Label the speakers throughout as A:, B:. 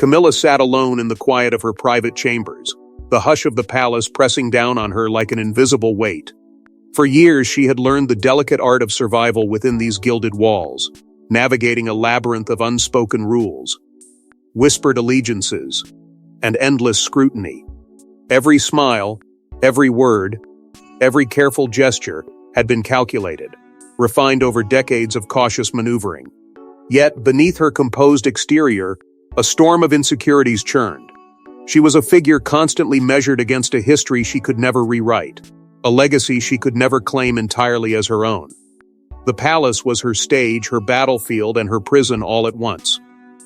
A: Camilla sat alone in the quiet of her private chambers, the hush of the palace pressing down on her like an invisible weight. For years she had learned the delicate art of survival within these gilded walls, navigating a labyrinth of unspoken rules, whispered allegiances, and endless scrutiny. Every smile, every word, every careful gesture had been calculated, refined over decades of cautious maneuvering. Yet, beneath her composed exterior, a storm of insecurities churned. She was a figure constantly measured against a history she could never rewrite, a legacy she could never claim entirely as her own. The palace was her stage, her battlefield, and her prison all at once.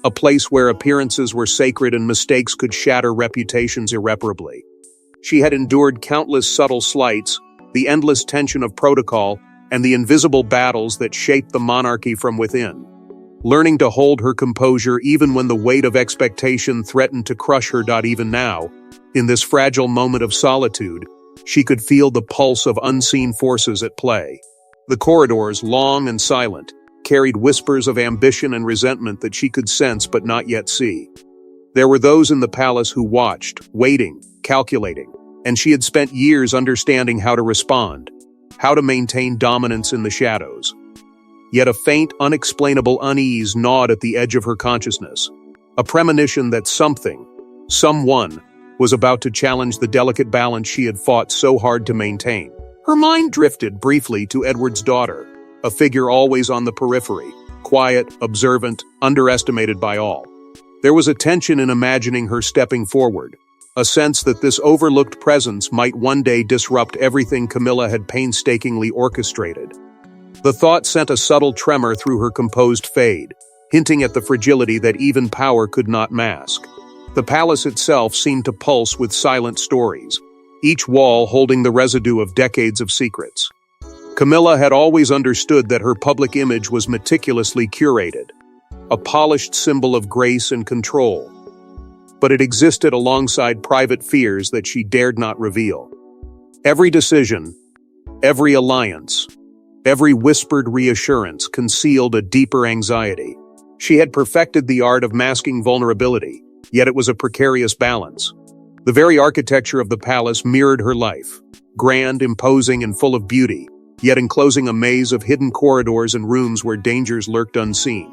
A: A place where appearances were sacred and mistakes could shatter reputations irreparably. She had endured countless subtle slights, the endless tension of protocol, and the invisible battles that shaped the monarchy from within. Learning to hold her composure even when the weight of expectation threatened to crush her.Even now, in this fragile moment of solitude, she could feel the pulse of unseen forces at play. The corridors, long and silent, carried whispers of ambition and resentment that she could sense but not yet see. There were those in the palace who watched, waiting, calculating, and she had spent years understanding how to respond, how to maintain dominance in the shadows. Yet a faint, unexplainable unease gnawed at the edge of her consciousness, a premonition that something, someone, was about to challenge the delicate balance she had fought so hard to maintain. Her mind drifted briefly to Edward's daughter, a figure always on the periphery, quiet, observant, underestimated by all. There was a tension in imagining her stepping forward, a sense that this overlooked presence might one day disrupt everything Camilla had painstakingly orchestrated. The thought sent a subtle tremor through her composed fade, hinting at the fragility that even power could not mask. The palace itself seemed to pulse with silent stories, each wall holding the residue of decades of secrets. Camilla had always understood that her public image was meticulously curated, a polished symbol of grace and control. But it existed alongside private fears that she dared not reveal. Every decision, every alliance, every whispered reassurance concealed a deeper anxiety. She had perfected the art of masking vulnerability, yet it was a precarious balance. The very architecture of the palace mirrored her life, grand, imposing, and full of beauty, yet enclosing a maze of hidden corridors and rooms where dangers lurked unseen.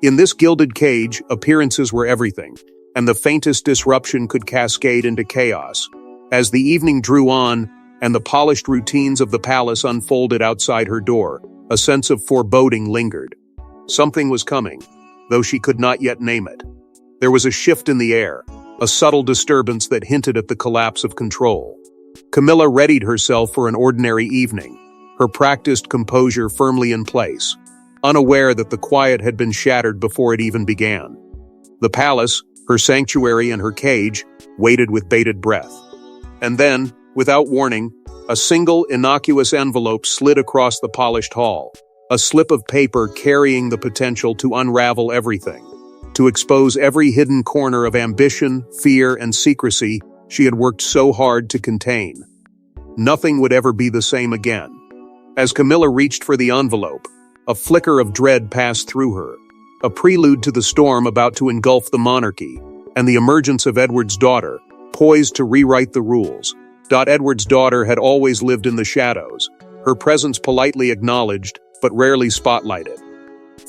A: In this gilded cage, appearances were everything, and the faintest disruption could cascade into chaos. As the evening drew on, and the polished routines of the palace unfolded outside her door, a sense of foreboding lingered. Something was coming, though she could not yet name it. There was a shift in the air, a subtle disturbance that hinted at the collapse of control. Camilla readied herself for an ordinary evening, her practiced composure firmly in place, unaware that the quiet had been shattered before it even began. The palace, her sanctuary and her cage, waited with bated breath. And then, without warning, a single innocuous envelope slid across the polished hall, a slip of paper carrying the potential to unravel everything, to expose every hidden corner of ambition, fear, and secrecy she had worked so hard to contain. Nothing would ever be the same again. As Camilla reached for the envelope, a flicker of dread passed through her, a prelude to the storm about to engulf the monarchy, and the emergence of Edward's daughter, poised to rewrite the rules. Edward's daughter had always lived in the shadows, her presence politely acknowledged, but rarely spotlighted.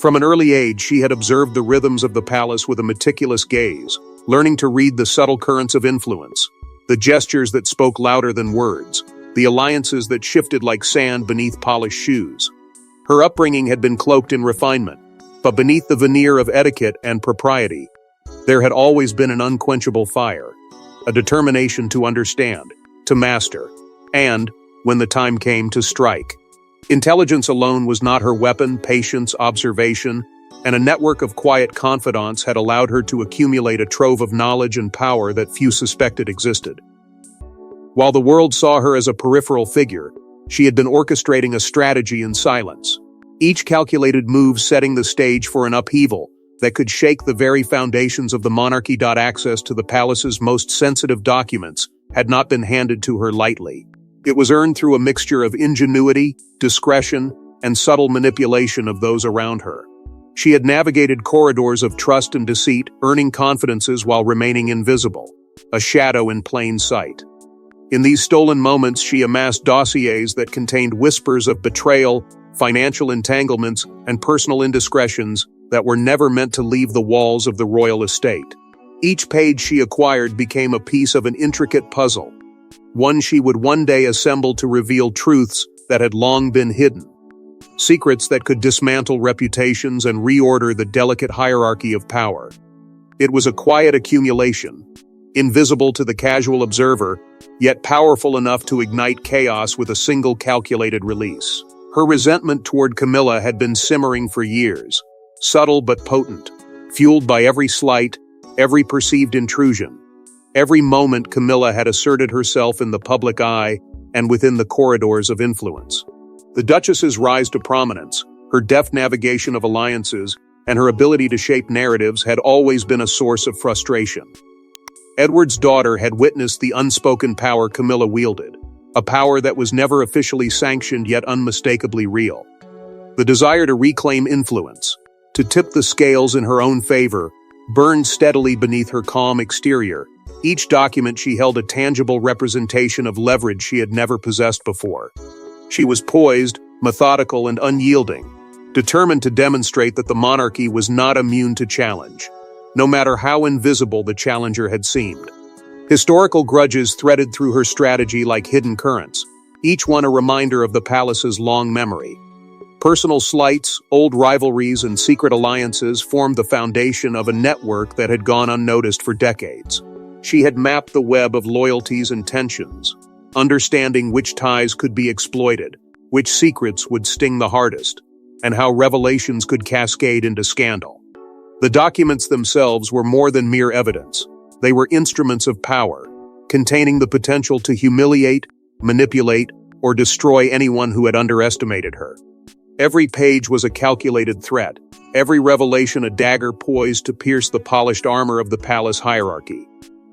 A: From an early age, she had observed the rhythms of the palace with a meticulous gaze, learning to read the subtle currents of influence, the gestures that spoke louder than words, the alliances that shifted like sand beneath polished shoes. Her upbringing had been cloaked in refinement, but beneath the veneer of etiquette and propriety, there had always been an unquenchable fire, a determination to understand, to master, and, when the time came, to strike. Intelligence alone was not her weapon. Patience, observation, and a network of quiet confidants had allowed her to accumulate a trove of knowledge and power that few suspected existed. While the world saw her as a peripheral figure, she had been orchestrating a strategy in silence, each calculated move setting the stage for an upheaval that could shake the very foundations of the monarchy. Access to the palace's most sensitive documents had not been handed to her lightly. It was earned through a mixture of ingenuity, discretion, and subtle manipulation of those around her. She had navigated corridors of trust and deceit, earning confidences while remaining invisible, a shadow in plain sight. In these stolen moments, she amassed dossiers that contained whispers of betrayal, financial entanglements, and personal indiscretions that were never meant to leave the walls of the royal estate. Each page she acquired became a piece of an intricate puzzle, one she would one day assemble to reveal truths that had long been hidden, secrets that could dismantle reputations and reorder the delicate hierarchy of power. It was a quiet accumulation, invisible to the casual observer, yet powerful enough to ignite chaos with a single calculated release. Her resentment toward Camilla had been simmering for years, subtle but potent, fueled by every slight, every perceived intrusion. Every moment Camilla had asserted herself in the public eye and within the corridors of influence. The Duchess's rise to prominence, her deft navigation of alliances, and her ability to shape narratives had always been a source of frustration. Edward's daughter had witnessed the unspoken power Camilla wielded, a power that was never officially sanctioned yet unmistakably real. The desire to reclaim influence, to tip the scales in her own favor, burned steadily beneath her calm exterior. Each document she held a tangible representation of leverage she had never possessed before. She was poised, methodical, and unyielding, determined to demonstrate that the monarchy was not immune to challenge, no matter how invisible the challenger had seemed. Historical grudges threaded through her strategy like hidden currents, each one a reminder of the palace's long memory. Personal slights, old rivalries, and secret alliances formed the foundation of a network that had gone unnoticed for decades. She had mapped the web of loyalties and tensions, understanding which ties could be exploited, which secrets would sting the hardest, and how revelations could cascade into scandal. The documents themselves were more than mere evidence. They were instruments of power, containing the potential to humiliate, manipulate, or destroy anyone who had underestimated her. Every page was a calculated threat, every revelation a dagger poised to pierce the polished armor of the palace hierarchy.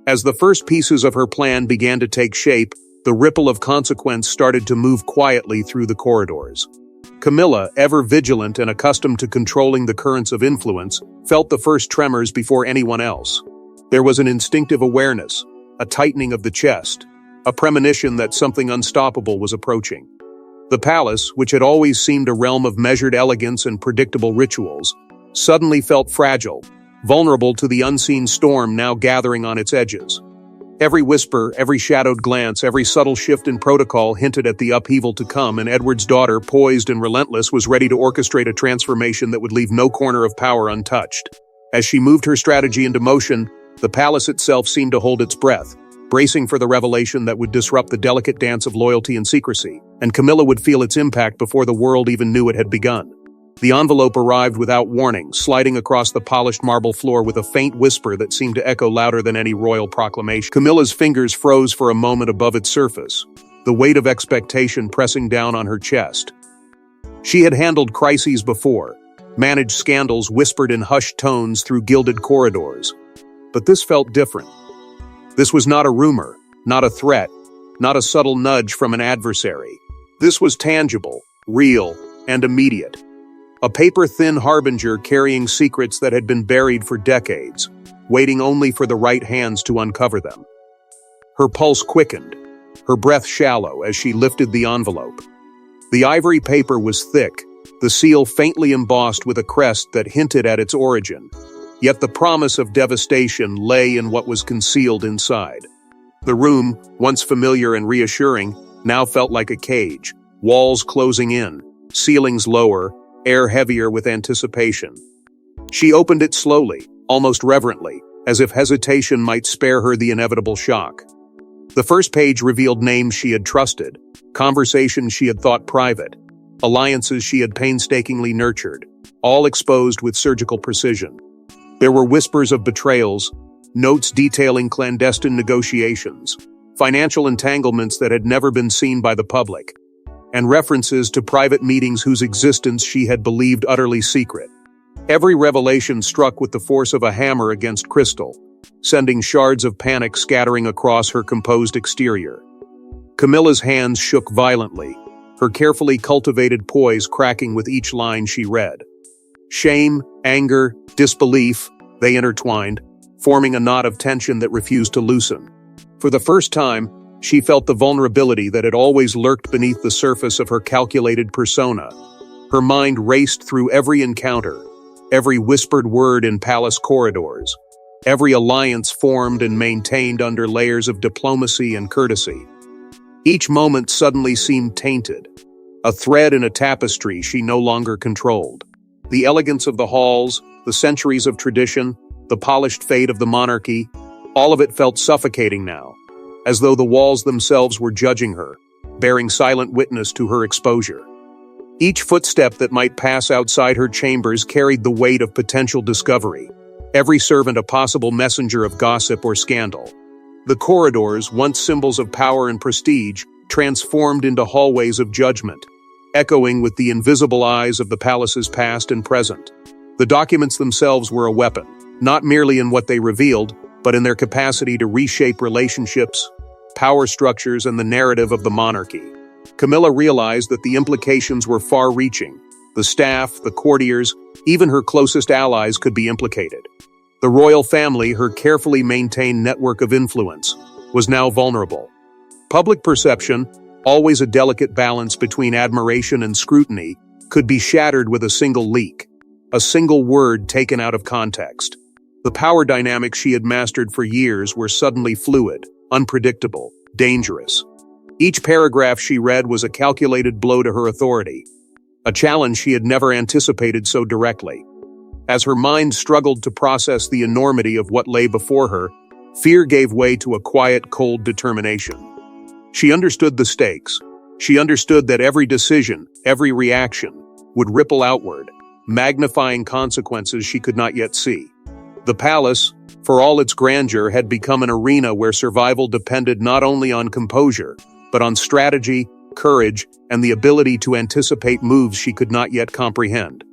A: As the first pieces of her plan began to take shape, the ripple of consequence started to move quietly through the corridors. Camilla, ever vigilant and accustomed to controlling the currents of influence, felt the first tremors before anyone else. There was an instinctive awareness, a tightening of the chest, a premonition that something unstoppable was approaching. The palace, which had always seemed a realm of measured elegance and predictable rituals, suddenly felt fragile, vulnerable to the unseen storm now gathering on its edges. Every whisper, every shadowed glance, every subtle shift in protocol hinted at the upheaval to come, and Edward's daughter, poised and relentless, was ready to orchestrate a transformation that would leave no corner of power untouched. As she moved her strategy into motion, the palace itself seemed to hold its breath, bracing for the revelation that would disrupt the delicate dance of loyalty and secrecy, and Camilla would feel its impact before the world even knew it had begun. The envelope arrived without warning, sliding across the polished marble floor with a faint whisper that seemed to echo louder than any royal proclamation. Camilla's fingers froze for a moment above its surface, the weight of expectation pressing down on her chest. She had handled crises before, managed scandals whispered in hushed tones through gilded corridors. But this felt different. This was not a rumor, not a threat, not a subtle nudge from an adversary. This was tangible, real, and immediate. A paper-thin harbinger carrying secrets that had been buried for decades, waiting only for the right hands to uncover them. Her pulse quickened, her breath shallow as she lifted the envelope. The ivory paper was thick, the seal faintly embossed with a crest that hinted at its origin. Yet the promise of devastation lay in what was concealed inside. The room, once familiar and reassuring, now felt like a cage, walls closing in, ceilings lower, air heavier with anticipation. She opened it slowly, almost reverently, as if hesitation might spare her the inevitable shock. The first page revealed names she had trusted, conversations she had thought private, alliances she had painstakingly nurtured, all exposed with surgical precision. There were whispers of betrayals, notes detailing clandestine negotiations, financial entanglements that had never been seen by the public, and references to private meetings whose existence she had believed utterly secret. Every revelation struck with the force of a hammer against crystal, sending shards of panic scattering across her composed exterior. Camilla's hands shook violently, her carefully cultivated poise cracking with each line she read. Shame, anger, disbelief, they intertwined, forming a knot of tension that refused to loosen. For the first time, she felt the vulnerability that had always lurked beneath the surface of her calculated persona. Her mind raced through every encounter, every whispered word in palace corridors, every alliance formed and maintained under layers of diplomacy and courtesy. Each moment suddenly seemed tainted, a thread in a tapestry she no longer controlled. The elegance of the halls, the centuries of tradition, the polished fate of the monarchy, all of it felt suffocating now, as though the walls themselves were judging her, bearing silent witness to her exposure. Each footstep that might pass outside her chambers carried the weight of potential discovery, every servant a possible messenger of gossip or scandal. The corridors, once symbols of power and prestige, transformed into hallways of judgment, echoing with the invisible eyes of the palace's past and present. The documents themselves were a weapon, not merely in what they revealed, but in their capacity to reshape relationships, power structures, and the narrative of the monarchy. Camilla realized that the implications were far-reaching. The staff, the courtiers, even her closest allies could be implicated. The royal family, her carefully maintained network of influence, was now vulnerable. Public perception, always a delicate balance between admiration and scrutiny, could be shattered with a single leak, a single word taken out of context. The power dynamics she had mastered for years were suddenly fluid, unpredictable, dangerous. Each paragraph she read was a calculated blow to her authority, a challenge she had never anticipated so directly. As her mind struggled to process the enormity of what lay before her, fear gave way to a quiet, cold determination. She understood the stakes. She understood that every decision, every reaction, would ripple outward, magnifying consequences she could not yet see. The palace, for all its grandeur, had become an arena where survival depended not only on composure, but on strategy, courage, and the ability to anticipate moves she could not yet comprehend.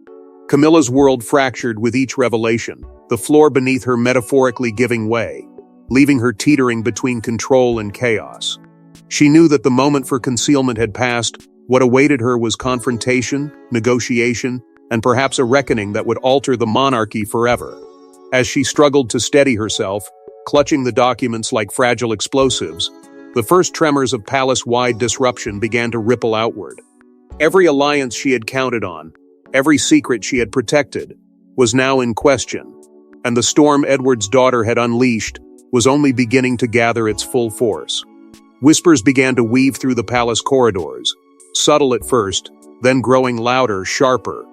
A: Camilla's world fractured with each revelation, the floor beneath her metaphorically giving way, leaving her teetering between control and chaos. She knew that the moment for concealment had passed. What awaited her was confrontation, negotiation, and perhaps a reckoning that would alter the monarchy forever. As she struggled to steady herself, clutching the documents like fragile explosives, the first tremors of palace-wide disruption began to ripple outward. Every alliance she had counted on, every secret she had protected, was now in question, and the storm Edward's daughter had unleashed was only beginning to gather its full force. Whispers began to weave through the palace corridors, subtle at first, then growing louder, sharper,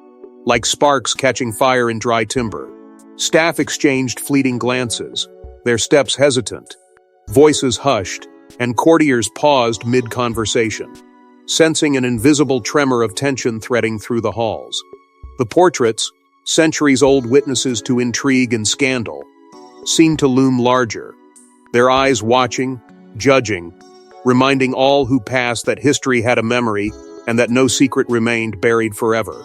A: like sparks catching fire in dry timber. Staff exchanged fleeting glances, their steps hesitant, voices hushed, and courtiers paused mid-conversation, sensing an invisible tremor of tension threading through the halls. The portraits, centuries-old witnesses to intrigue and scandal, seemed to loom larger, their eyes watching, judging, reminding all who passed that history had a memory and that no secret remained buried forever.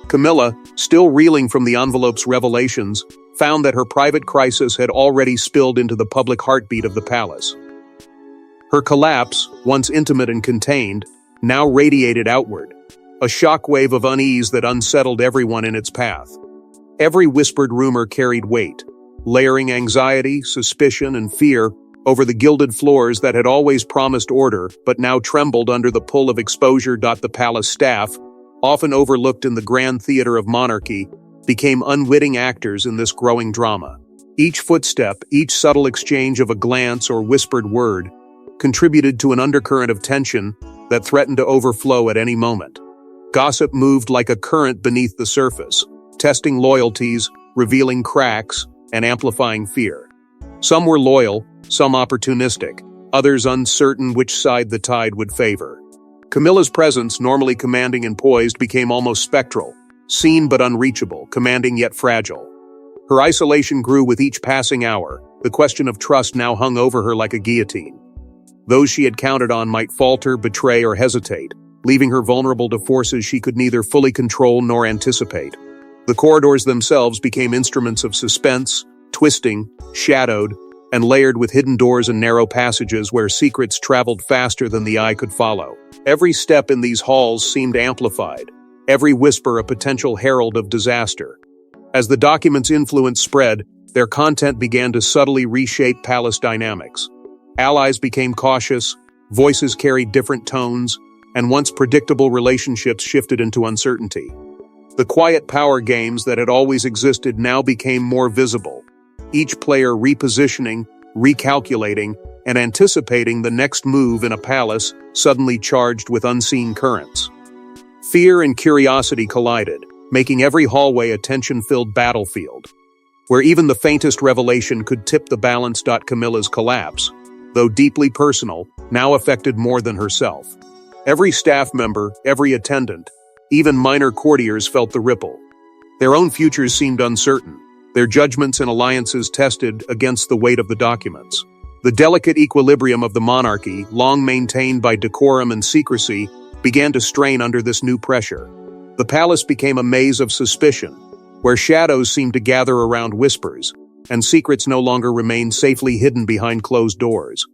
A: Camilla, still reeling from the envelope's revelations, found that her private crisis had already spilled into the public heartbeat of the palace. Her collapse, once intimate and contained, now radiated outward, a shockwave of unease that unsettled everyone in its path. Every whispered rumor carried weight, layering anxiety, suspicion, and fear over the gilded floors that had always promised order but now trembled under the pull of exposure. The palace staff, often overlooked in the grand theater of monarchy, became unwitting actors in this growing drama. Each footstep, each subtle exchange of a glance or whispered word, contributed to an undercurrent of tension that threatened to overflow at any moment. Gossip moved like a current beneath the surface, testing loyalties, revealing cracks, and amplifying fear. Some were loyal, some opportunistic, others uncertain which side the tide would favor. Camilla's presence, normally commanding and poised, became almost spectral, seen but unreachable, commanding yet fragile. Her isolation grew with each passing hour. The question of trust now hung over her like a guillotine. Those she had counted on might falter, betray, or hesitate, leaving her vulnerable to forces she could neither fully control nor anticipate. The corridors themselves became instruments of suspense, twisting, shadowed, and layered with hidden doors and narrow passages where secrets traveled faster than the eye could follow. Every step in these halls seemed amplified, every whisper a potential herald of disaster. As the document's influence spread, their content began to subtly reshape palace dynamics. Allies became cautious, voices carried different tones, and once predictable relationships shifted into uncertainty. The quiet power games that had always existed now became more visible, each player repositioning, recalculating, and anticipating the next move in a palace suddenly charged with unseen currents. Fear and curiosity collided, making every hallway a tension-filled battlefield, where even the faintest revelation could tip the balance. Camilla's collapse, though deeply personal, now affected more than herself. Every staff member, every attendant, even minor courtiers felt the ripple. Their own futures seemed uncertain, their judgments and alliances tested against the weight of the documents. The delicate equilibrium of the monarchy, long maintained by decorum and secrecy, began to strain under this new pressure. The palace became a maze of suspicion, where shadows seemed to gather around whispers, and secrets no longer remained safely hidden behind closed doors.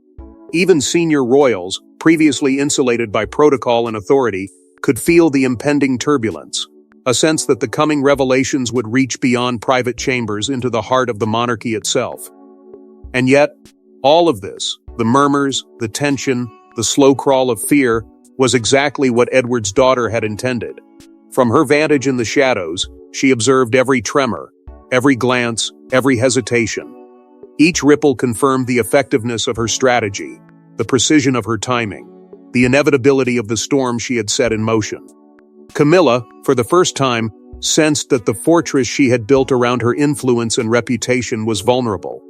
A: Even senior royals, previously insulated by protocol and authority, could feel the impending turbulence, a sense that the coming revelations would reach beyond private chambers into the heart of the monarchy itself. And yet, all of this, the murmurs, the tension, the slow crawl of fear, was exactly what Edward's daughter had intended. From her vantage in the shadows, she observed every tremor, every glance, every hesitation. Each ripple confirmed the effectiveness of her strategy, the precision of her timing, the inevitability of the storm she had set in motion. Camilla, for the first time, sensed that the fortress she had built around her influence and reputation was vulnerable,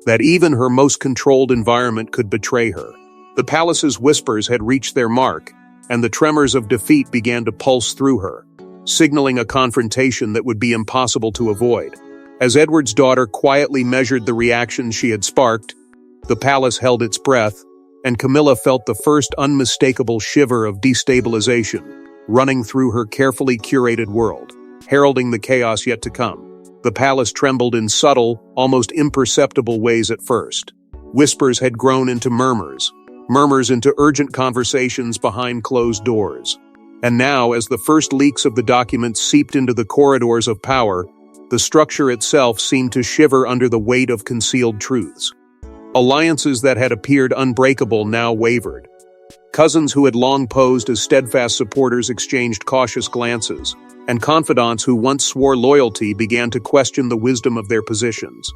A: that even her most controlled environment could betray her. The palace's whispers had reached their mark, and the tremors of defeat began to pulse through her, signaling a confrontation that would be impossible to avoid. As Edward's daughter quietly measured the reactions she had sparked, the palace held its breath, and Camilla felt the first unmistakable shiver of destabilization running through her carefully curated world, heralding the chaos yet to come. The palace trembled in subtle, almost imperceptible ways at first. Whispers had grown into murmurs, murmurs into urgent conversations behind closed doors. And now, as the first leaks of the documents seeped into the corridors of power, the structure itself seemed to shiver under the weight of concealed truths. Alliances that had appeared unbreakable now wavered. Cousins who had long posed as steadfast supporters exchanged cautious glances, and confidants who once swore loyalty began to question the wisdom of their positions.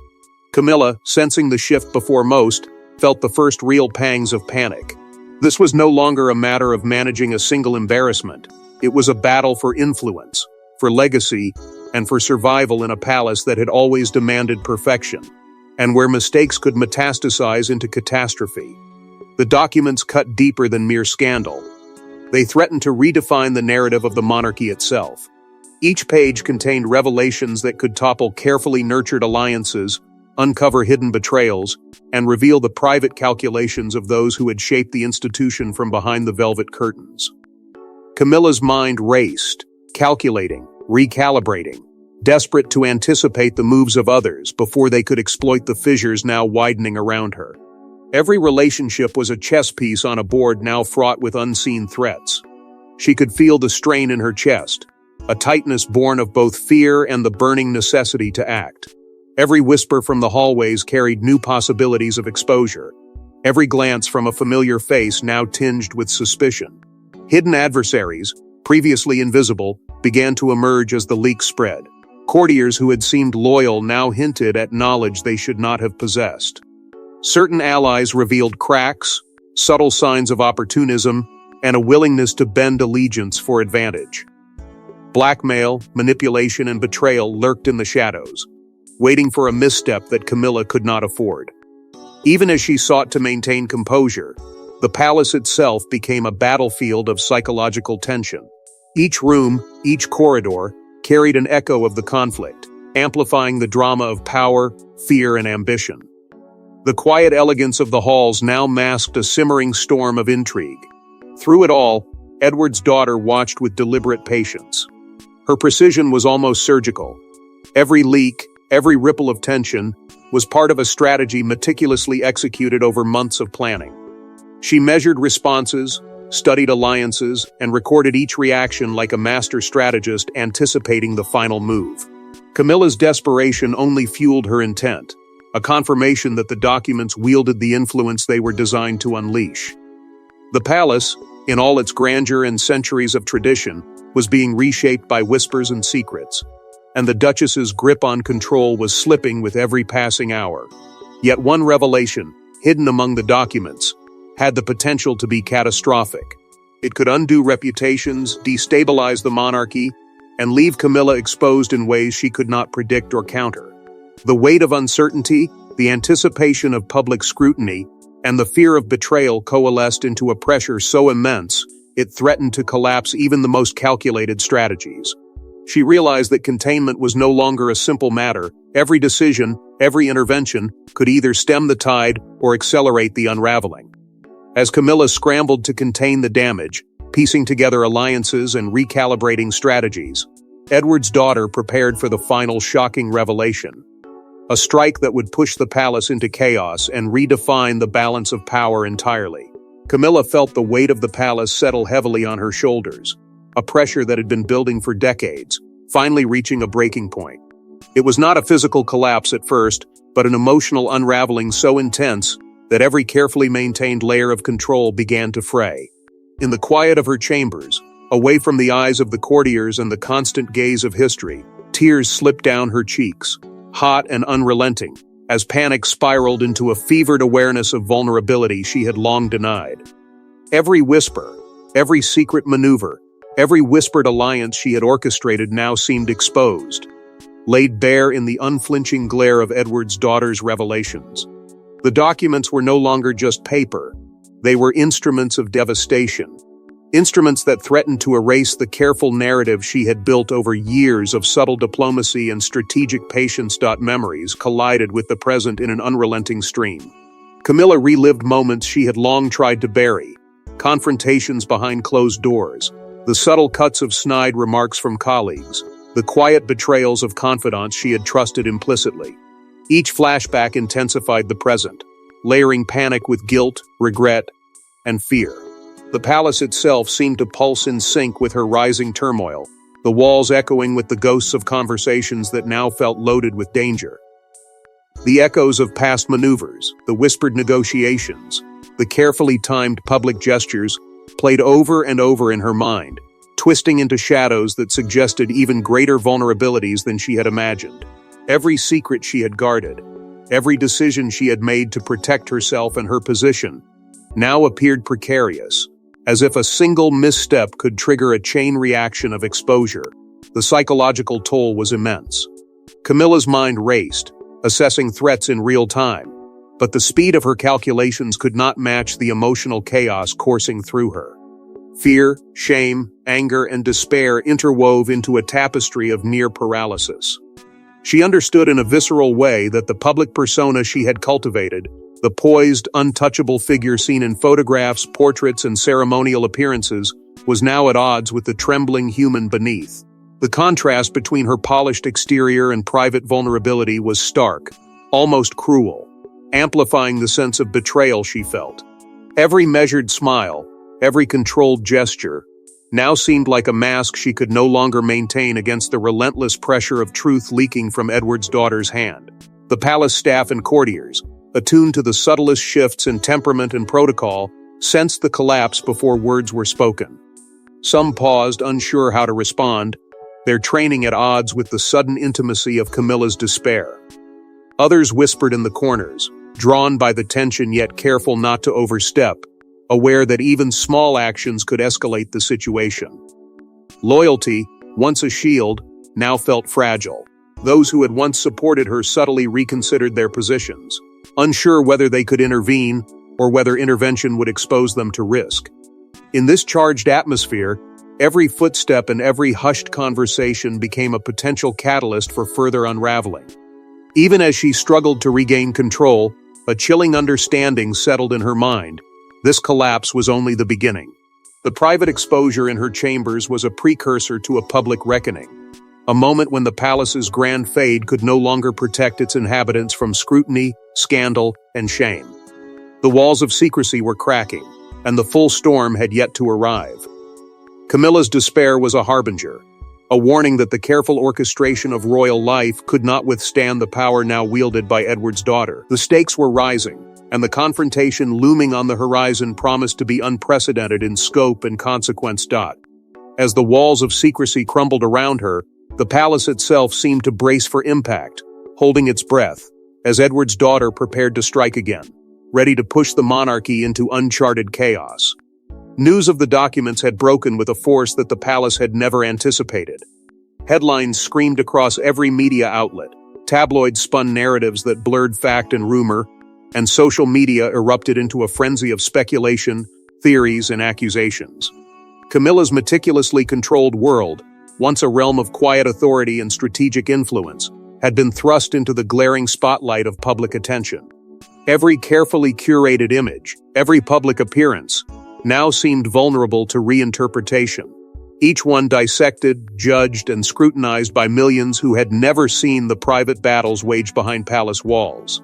A: Camilla, sensing the shift before most, felt the first real pangs of panic. This was no longer a matter of managing a single embarrassment. It was a battle for influence, for legacy, and for survival in a palace that had always demanded perfection, and where mistakes could metastasize into catastrophe. The documents cut deeper than mere scandal. They threatened to redefine the narrative of the monarchy itself. Each page contained revelations that could topple carefully nurtured alliances, uncover hidden betrayals, and reveal the private calculations of those who had shaped the institution from behind the velvet curtains. Camilla's mind raced, calculating, recalibrating, desperate to anticipate the moves of others before they could exploit the fissures now widening around her. Every relationship was a chess piece on a board now fraught with unseen threats. She could feel the strain in her chest, a tightness born of both fear and the burning necessity to act. Every whisper from the hallways carried new possibilities of exposure. Every glance from a familiar face now tinged with suspicion. Hidden adversaries, previously invisible, began to emerge as the leaks spread. Courtiers who had seemed loyal now hinted at knowledge they should not have possessed. Certain allies revealed cracks, subtle signs of opportunism, and a willingness to bend allegiance for advantage. Blackmail, manipulation, and betrayal lurked in the shadows, waiting for a misstep that Camilla could not afford. Even as she sought to maintain composure, the palace itself became a battlefield of psychological tension. Each room, each corridor, carried an echo of the conflict, amplifying the drama of power, fear, and ambition. The quiet elegance of the halls now masked a simmering storm of intrigue. Through it all, Edward's daughter watched with deliberate patience. Her precision was almost surgical. Every leak, every ripple of tension, was part of a strategy meticulously executed over months of planning. She measured responses, studied alliances, and recorded each reaction like a master strategist anticipating the final move. Camilla's desperation only fueled her intent, a confirmation that the documents wielded the influence they were designed to unleash. The palace, in all its grandeur and centuries of tradition, was being reshaped by whispers and secrets, and the Duchess's grip on control was slipping with every passing hour. Yet one revelation, hidden among the documents, had the potential to be catastrophic. It could undo reputations, destabilize the monarchy, and leave Camilla exposed in ways she could not predict or counter. The weight of uncertainty, the anticipation of public scrutiny, and the fear of betrayal coalesced into a pressure so immense it threatened to collapse even the most calculated strategies. She realized that containment was no longer a simple matter. Every decision, every intervention, could either stem the tide or accelerate the unraveling. As Camilla scrambled to contain the damage, piecing together alliances and recalibrating strategies, Edward's daughter prepared for the final shocking revelation. A strike that would push the palace into chaos and redefine the balance of power entirely. Camilla felt the weight of the palace settle heavily on her shoulders, a pressure that had been building for decades, finally reaching a breaking point. It was not a physical collapse at first, but an emotional unraveling so intense that every carefully maintained layer of control began to fray. In the quiet of her chambers, away from the eyes of the courtiers and the constant gaze of history, tears slipped down her cheeks, hot and unrelenting, as panic spiraled into a fevered awareness of vulnerability she had long denied. Every whisper, every secret maneuver, every whispered alliance she had orchestrated now seemed exposed, laid bare in the unflinching glare of Edward's daughter's revelations. The documents were no longer just paper. They were instruments of devastation, instruments that threatened to erase the careful narrative she had built over years of subtle diplomacy and strategic patience. Memories collided with the present in an unrelenting stream. Camilla relived moments she had long tried to bury, confrontations behind closed doors, the subtle cuts of snide remarks from colleagues, the quiet betrayals of confidants she had trusted implicitly. Each flashback intensified the present, layering panic with guilt, regret, and fear. The palace itself seemed to pulse in sync with her rising turmoil, the walls echoing with the ghosts of conversations that now felt loaded with danger. The echoes of past maneuvers, the whispered negotiations, the carefully timed public gestures played over and over in her mind, twisting into shadows that suggested even greater vulnerabilities than she had imagined. Every secret she had guarded, every decision she had made to protect herself and her position, now appeared precarious, as if a single misstep could trigger a chain reaction of exposure. The psychological toll was immense. Camilla's mind raced, assessing threats in real time, but the speed of her calculations could not match the emotional chaos coursing through her. Fear, shame, anger, and despair interwove into a tapestry of near paralysis. She understood in a visceral way that the public persona she had cultivated, the poised, untouchable figure seen in photographs, portraits, and ceremonial appearances, was now at odds with the trembling human beneath. The contrast between her polished exterior and private vulnerability was stark, almost cruel, amplifying the sense of betrayal she felt. Every measured smile, every controlled gesture, now seemed like a mask she could no longer maintain against the relentless pressure of truth leaking from Edward's daughter's hand. The palace staff and courtiers, attuned to the subtlest shifts in temperament and protocol, sensed the collapse before words were spoken. Some paused, unsure how to respond, their training at odds with the sudden intimacy of Camilla's despair. Others whispered in the corners, drawn by the tension yet careful not to overstep, aware that even small actions could escalate the situation. Loyalty, once a shield, now felt fragile. Those who had once supported her subtly reconsidered their positions, unsure whether they could intervene or whether intervention would expose them to risk. In this charged atmosphere, every footstep and every hushed conversation became a potential catalyst for further unraveling. Even as she struggled to regain control, a chilling understanding settled in her mind. This collapse was only the beginning. The private exposure in her chambers was a precursor to a public reckoning, a moment when the palace's grand fade could no longer protect its inhabitants from scrutiny, scandal, and shame. The walls of secrecy were cracking, and the full storm had yet to arrive. Camilla's despair was a harbinger, a warning that the careful orchestration of royal life could not withstand the power now wielded by Edward's daughter. The stakes were rising, and the confrontation looming on the horizon promised to be unprecedented in scope and consequence. As the walls of secrecy crumbled around her, the palace itself seemed to brace for impact, holding its breath, as Edward's daughter prepared to strike again, ready to push the monarchy into uncharted chaos. News of the documents had broken with a force that the palace had never anticipated. Headlines screamed across every media outlet, tabloids spun narratives that blurred fact and rumor, and social media erupted into a frenzy of speculation, theories, and accusations. Camilla's meticulously controlled world, once a realm of quiet authority and strategic influence, had been thrust into the glaring spotlight of public attention. Every carefully curated image, every public appearance, now seemed vulnerable to reinterpretation, each one dissected, judged, and scrutinized by millions who had never seen the private battles waged behind palace walls.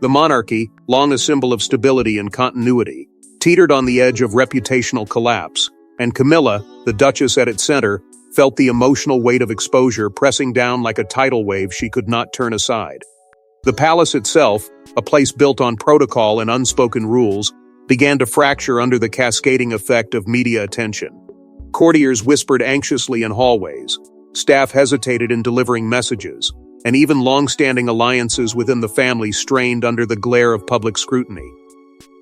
A: The monarchy, long a symbol of stability and continuity, teetered on the edge of reputational collapse, and Camilla, the Duchess at its center, felt the emotional weight of exposure pressing down like a tidal wave she could not turn aside. The palace itself, a place built on protocol and unspoken rules, began to fracture under the cascading effect of media attention. Courtiers whispered anxiously in hallways, staff hesitated in delivering messages, and even long-standing alliances within the family strained under the glare of public scrutiny.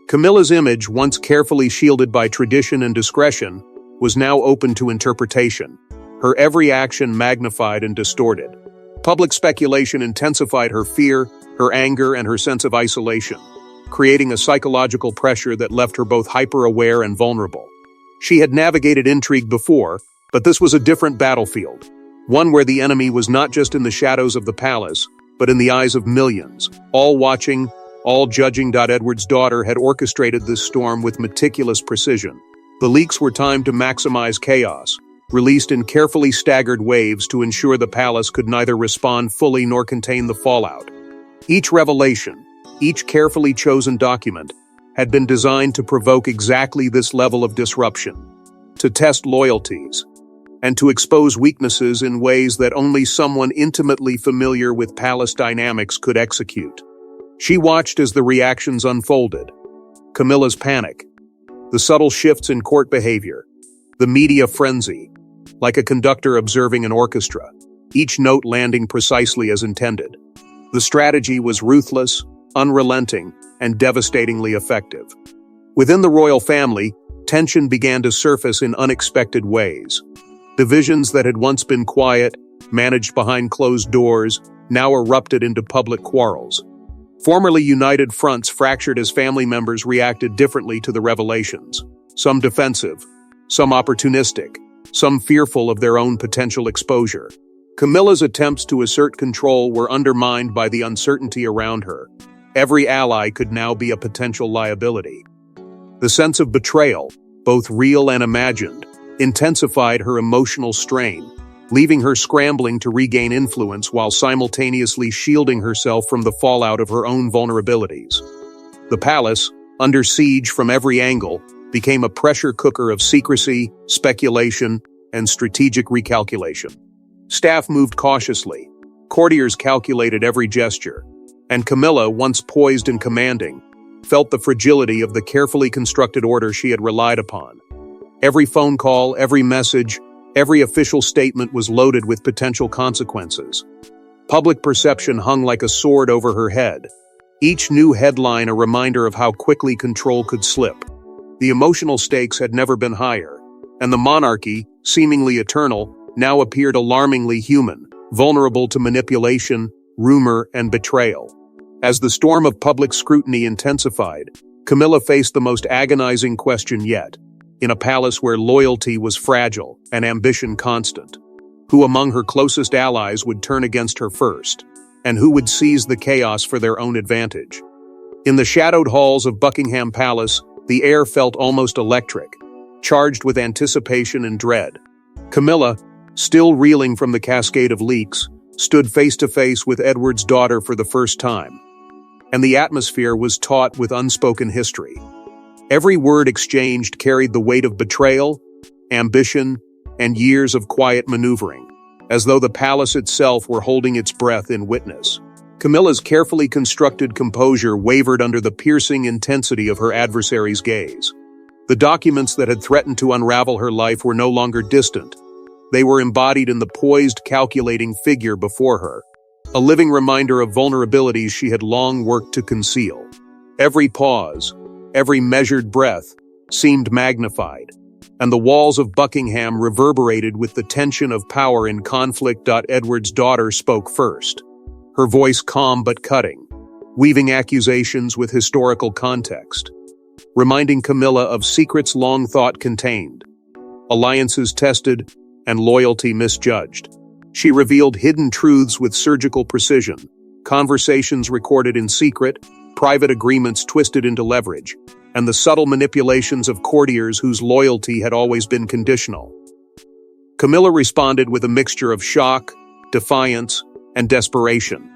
A: Camilla's image, once carefully shielded by tradition and discretion, was now open to interpretation, her every action magnified and distorted. Public speculation intensified her fear, her anger, and her sense of isolation, creating a psychological pressure that left her both hyper-aware and vulnerable. She had navigated intrigue before, but this was a different battlefield, one where the enemy was not just in the shadows of the palace, but in the eyes of millions, all watching, all judging. Edward's daughter had orchestrated this storm with meticulous precision. The leaks were timed to maximize chaos, released in carefully staggered waves to ensure the palace could neither respond fully nor contain the fallout. Each revelation, each carefully chosen document, had been designed to provoke exactly this level of disruption, to test loyalties, and to expose weaknesses in ways that only someone intimately familiar with palace dynamics could execute. She watched as the reactions unfolded. Camilla's panic, the subtle shifts in court behavior, the media frenzy, like a conductor observing an orchestra, each note landing precisely as intended. The strategy was ruthless, unrelenting, and devastatingly effective. Within the royal family, tension began to surface in unexpected ways. Divisions that had once been quiet, managed behind closed doors, now erupted into public quarrels. Formerly united fronts fractured as family members reacted differently to the revelations, some defensive, some opportunistic, some fearful of their own potential exposure. Camilla's attempts to assert control were undermined by the uncertainty around her. Every ally could now be a potential liability. The sense of betrayal, both real and imagined, intensified her emotional strain, leaving her scrambling to regain influence while simultaneously shielding herself from the fallout of her own vulnerabilities. The palace, under siege from every angle, became a pressure cooker of secrecy, speculation, and strategic recalculation. Staff moved cautiously, courtiers calculated every gesture, and Camilla, once poised and commanding, felt the fragility of the carefully constructed order she had relied upon. Every phone call, every message, every official statement was loaded with potential consequences. Public perception hung like a sword over her head, each new headline a reminder of how quickly control could slip. The emotional stakes had never been higher, and the monarchy, seemingly eternal, now appeared alarmingly human, vulnerable to manipulation, rumor, and betrayal. As the storm of public scrutiny intensified, Camilla faced the most agonizing question yet. In a palace where loyalty was fragile and ambition constant, who among her closest allies would turn against her first, and who would seize the chaos for their own advantage? In the shadowed halls of Buckingham Palace, the air felt almost electric, charged with anticipation and dread. Camilla, still reeling from the cascade of leaks, stood face to face with Edward's daughter for the first time, and the atmosphere was taut with unspoken history. Every word exchanged carried the weight of betrayal, ambition, and years of quiet maneuvering. as though the palace itself were holding its breath in witness. Camilla's carefully constructed composure wavered under the piercing intensity of her adversary's gaze. The documents that had threatened to unravel her life were no longer distant. They were embodied in the poised, calculating figure before her, a living reminder of vulnerabilities she had long worked to conceal. Every pause, every measured breath, seemed magnified, and the walls of Buckingham reverberated with the tension of power in conflict. Edward's daughter spoke first, her voice calm but cutting, weaving accusations with historical context, reminding Camilla of secrets long thought contained, alliances tested, and loyalty misjudged. She revealed hidden truths with surgical precision, conversations recorded in secret, private agreements twisted into leverage, and the subtle manipulations of courtiers whose loyalty had always been conditional. Camilla responded with a mixture of shock, defiance, and desperation,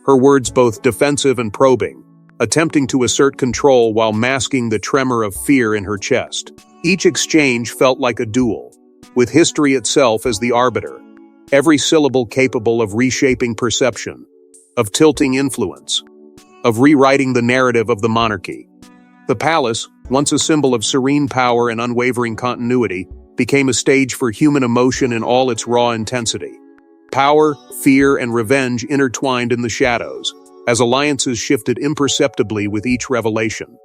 A: her words both defensive and probing, attempting to assert control while masking the tremor of fear in her chest. Each exchange felt like a duel, with history itself as the arbiter, every syllable capable of reshaping perception, of tilting influence, of rewriting the narrative of the monarchy. The palace, once a symbol of serene power and unwavering continuity, became a stage for human emotion in all its raw intensity. Power, fear, and revenge intertwined in the shadows, as alliances shifted imperceptibly with each revelation.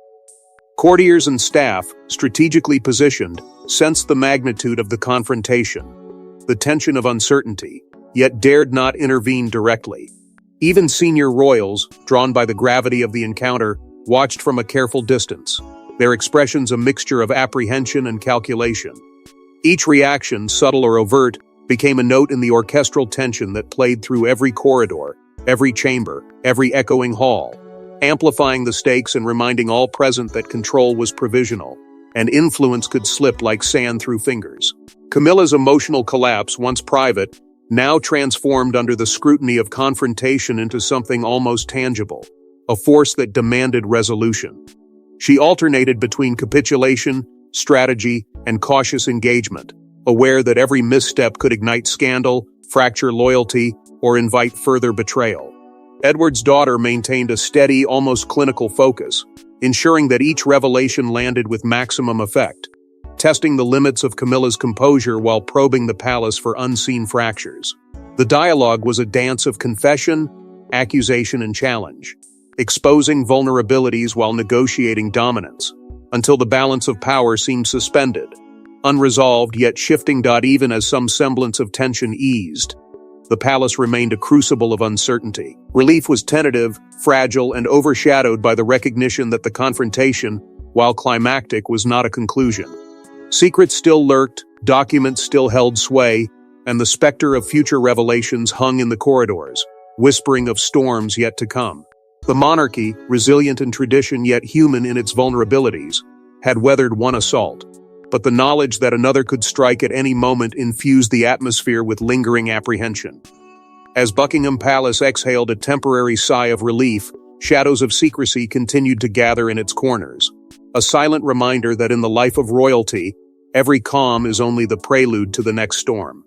A: Courtiers and staff, strategically positioned, sensed the magnitude of the confrontation, the tension of uncertainty, yet dared not intervene directly. Even senior royals, drawn by the gravity of the encounter, watched from a careful distance, their expressions a mixture of apprehension and calculation. Each reaction, subtle or overt, became a note in the orchestral tension that played through every corridor, every chamber, every echoing hall, amplifying the stakes and reminding all present that control was provisional, and influence could slip like sand through fingers. Camilla's emotional collapse, once private, now transformed under the scrutiny of confrontation into something almost tangible, a force that demanded resolution. She alternated between capitulation, strategy, and cautious engagement, aware that every misstep could ignite scandal, fracture loyalty, or invite further betrayal. Edward's daughter maintained a steady, almost clinical focus, ensuring that each revelation landed with maximum effect, testing the limits of Camilla's composure while probing the palace for unseen fractures. The dialogue was a dance of confession, accusation, and challenge, exposing vulnerabilities while negotiating dominance, until the balance of power seemed suspended, unresolved yet shifting. Even as some semblance of tension eased, the palace remained a crucible of uncertainty. Relief was tentative, fragile, and overshadowed by the recognition that the confrontation, while climactic, was not a conclusion. Secrets still lurked, documents still held sway, and the specter of future revelations hung in the corridors, whispering of storms yet to come. The monarchy, resilient in tradition yet human in its vulnerabilities, had weathered one assault, but the knowledge that another could strike at any moment infused the atmosphere with lingering apprehension. As Buckingham Palace exhaled a temporary sigh of relief, shadows of secrecy continued to gather in its corners, a silent reminder that in the life of royalty, every calm is only the prelude to the next storm.